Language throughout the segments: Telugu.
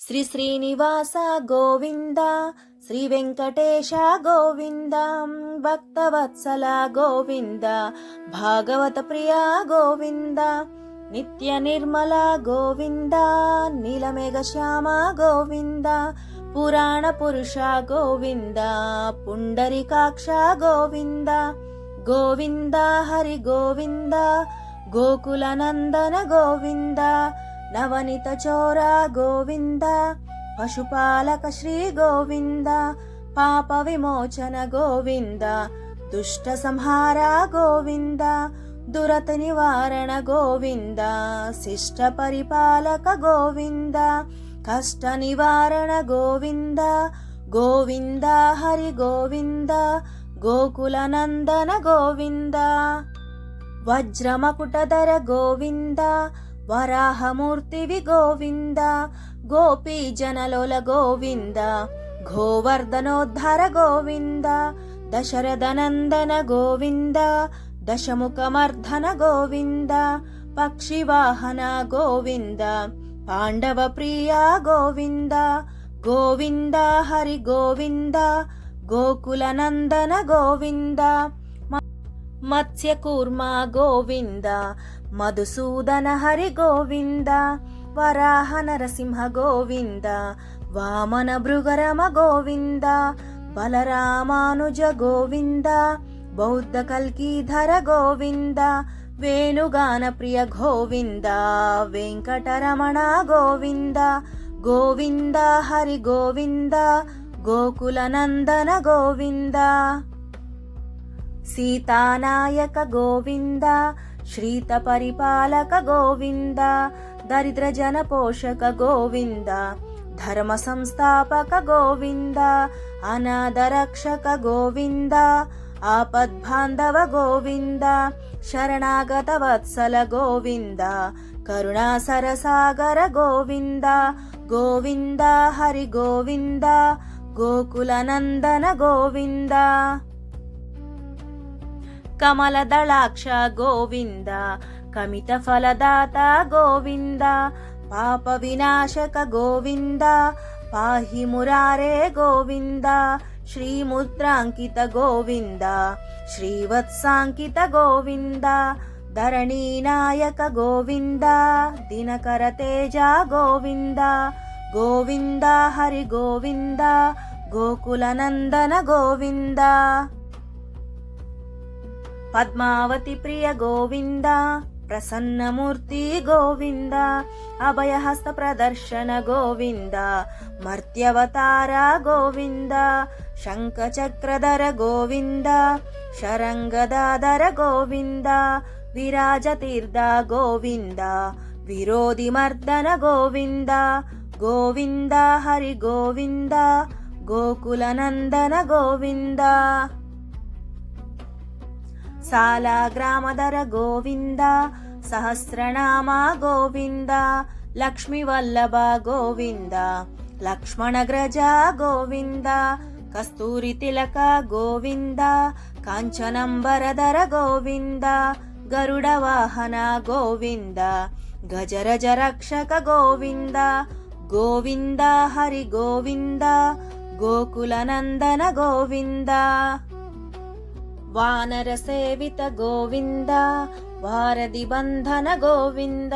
శ్రీ శ్రీనివాస గోవింద, శ్రీ వెంకటేశ గోవింద, భక్తవత్సల గోవింద, భాగవత ప్రియ గోవింద, నిత్య నిర్మల గోవింద, నీలమేఘ శ్యామ గోవింద, పురాణ పురుష గోవింద, పుండరీకాక్ష గోవింద, గోవింద హరి గోవింద, గోకుల నందన గోవింద, నవనిత చోర గోవింద, పశుపాలక శ్రీ గోవింద, పాప విమోచన గోవింద, దుష్ట సంహార గోవింద, దురత నివారణ గోవింద, శిష్ట పరిపాలక గోవింద, కష్ట నివారణ గోవింద, గోవింద హరి గోవింద, గోకుల నందన గోవింద, వజ్రమకుటధర గోవింద, వరాహమూర్తివి గోవింద, గోపీ జనలోల గోవింద, గోవర్ధనోద్ధర గోవింద, దశరథనందన గోవింద, దశముఖమర్ధన గోవింద, పక్షివాహన గోవింద, పాండవ ప్రియ గోవింద, గోవింద హరి గోవింద, గోకుల నందన గోవింద, మత్స్యకూర్మ గోవింద, మధుసూదన హరి గోవింద, వరాహ నరసింహ గోవింద, వామన భృగరమ గోవింద, బలరామానుజ గోవింద, బౌద్ధ కల్కీధర గోవింద, వేణుగాన ప్రియ గోవింద, వెంకటరమణ గోవింద, గోవింద హరి గోవింద, గోకుల నందన గోవింద, సీతానాయక గోవింద, శ్రీత పరిపాలక గోవింద, దరిద్ర జన పోషక గోవింద, ధర్మ సంస్థాపక గోవింద, అనాథ రక్షక గోవింద, ఆపద్బాంధవ గోవింద, శరణాగత వత్సల గోవింద, కరుణా సరసాగర గోవింద, గోవింద హరి గోవింద, గోకుల నందన గోవింద, కమలదళాక్ష గోవింద, కమిత ఫలదాత గోవింద, పాప వినాశక గోవింద, పాహి మురారే గోవింద, శ్రీముద్రాంకిత గోవింద, శ్రీవత్సాంకిత గోవింద, ధరణీనాయక గోవింద, దినకర తేజ గోవింద, గోవింద హరి గోవింద, గోకుల నందన గోవింద, పద్మావతి ప్రియ గోవింద, ప్రసన్నమూర్తి గోవింద, అభయహస్త ప్రదర్శన గోవింద, మర్త్యవతార గోవింద, శంఖచక్రధర గోవింద, శరంగదాధర గోవింద, విరాజతీర్థ గోవింద, విరోధి మర్దన గోవింద, గోవింద హరి గోవింద, గోకుల నందన గోవింద, సాలగ్రామధర గోవింద, సహస్రనామ గోవింద, లక్ష్మీవల్లభ గోవింద, లక్ష్మణగ్రజ గోవింద, కస్తూరి తిలక గోవింద, కాంచనంబరధర గోవింద, గరుడ వాహన గోవింద, గజరజ రక్షక గోవింద, గోవింద హరి గోవింద, గోకుల నందన గోవింద, వానర సేవిత గోవింద, వారధి బంధన గోవింద,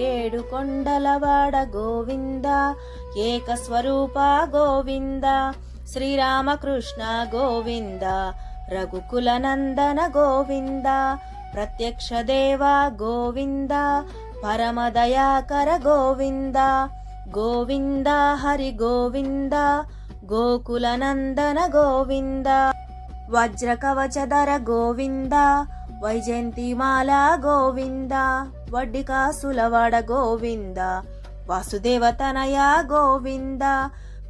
ఏడు కొండలవాడ గోవింద, ఏకస్వరూప గోవింద, శ్రీరామకృష్ణ గోవింద, రఘుకుల నందన గోవింద, ప్రత్యక్ష దేవ గోవింద, పరమదయాకర గోవింద, గోవింద హరి గోవింద, గోకుల నందన గోవింద, వజ్రకవచధర గోవింద, వైజయంతిమాల గోవింద, వడ్డికాసులవాడ గోవింద, వాసుదేవతనయ గోవింద,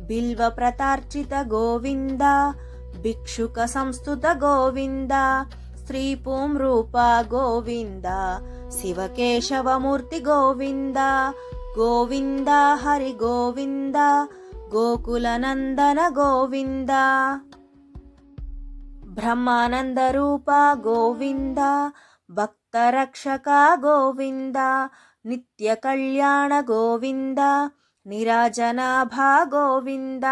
బిల్వ ప్రతార్చిత గోవింద, భిక్షుక సంస్థుత గోవింద, స్త్రీ పూం రూప గోవింద, శివకేశవమూర్తి గోవింద, గోవింద హరి గోవింద, గోకుల నందన గోవింద, బ్రహ్మానంద రూప గోవింద, భక్తరక్షక గోవింద, నిత్య కళ్యాణ గోవింద, నిరాజనాభా గోవింద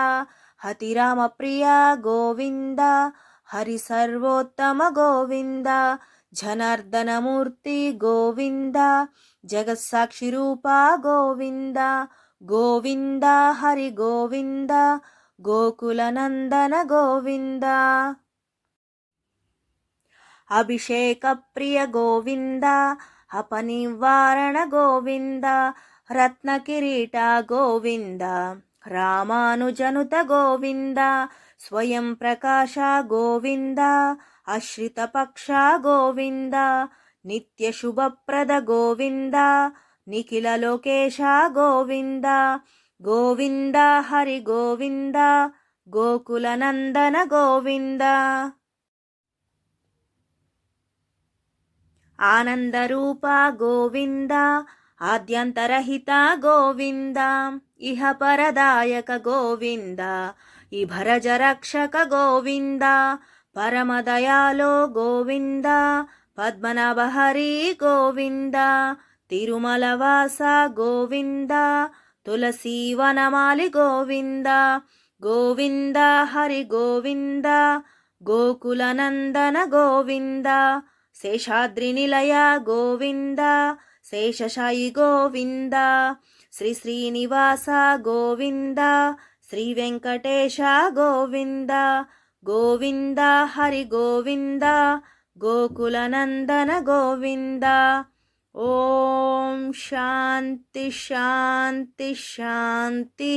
హతిరామప్రియ గోవింద హరి సర్వోత్తమ గోవింద జనార్దనమూర్తి గోవింద జగత్సాక్షి రూప గోవింద గోవింద హరి గోవింద గోకులనందన గోవింద అభిషేక ప్రియ గోవింద అపనివారణ గోవింద రత్నకిరీట గోవింద రామానుజనుత గోవింద స్వయం ప్రకాశ గోవింద అశ్రితపక్ష గోవింద నిత్య శుభప్రద గోవింద నిఖిల లోకేశ గోవింద గోవింద హరి గోవింద గోకులనందన గోవింద ఆనందరూప గోవింద ఆద్యంతరహిత గోవింద ఇహ పరదాయక గోవింద ఇభరజ రక్షక గోవింద పరమదయాలో గోవింద పద్మనాభ హరి గోవింద తిరుమలవాస గోవింద తులసీవనమాలి గోవింద గోవింద హరి గోవింద గోకులనందన గోవింద శేషాద్రి నిలయ గోవింద శేషశాయి గోవింద శ్రీ శ్రీనివాస గోవింద శ్రీ వెంకటేశ గోవింద గోవింద హరి గోవింద గోకులనందన గోవింద. ఓం శాంతి శాంతి శాంతి.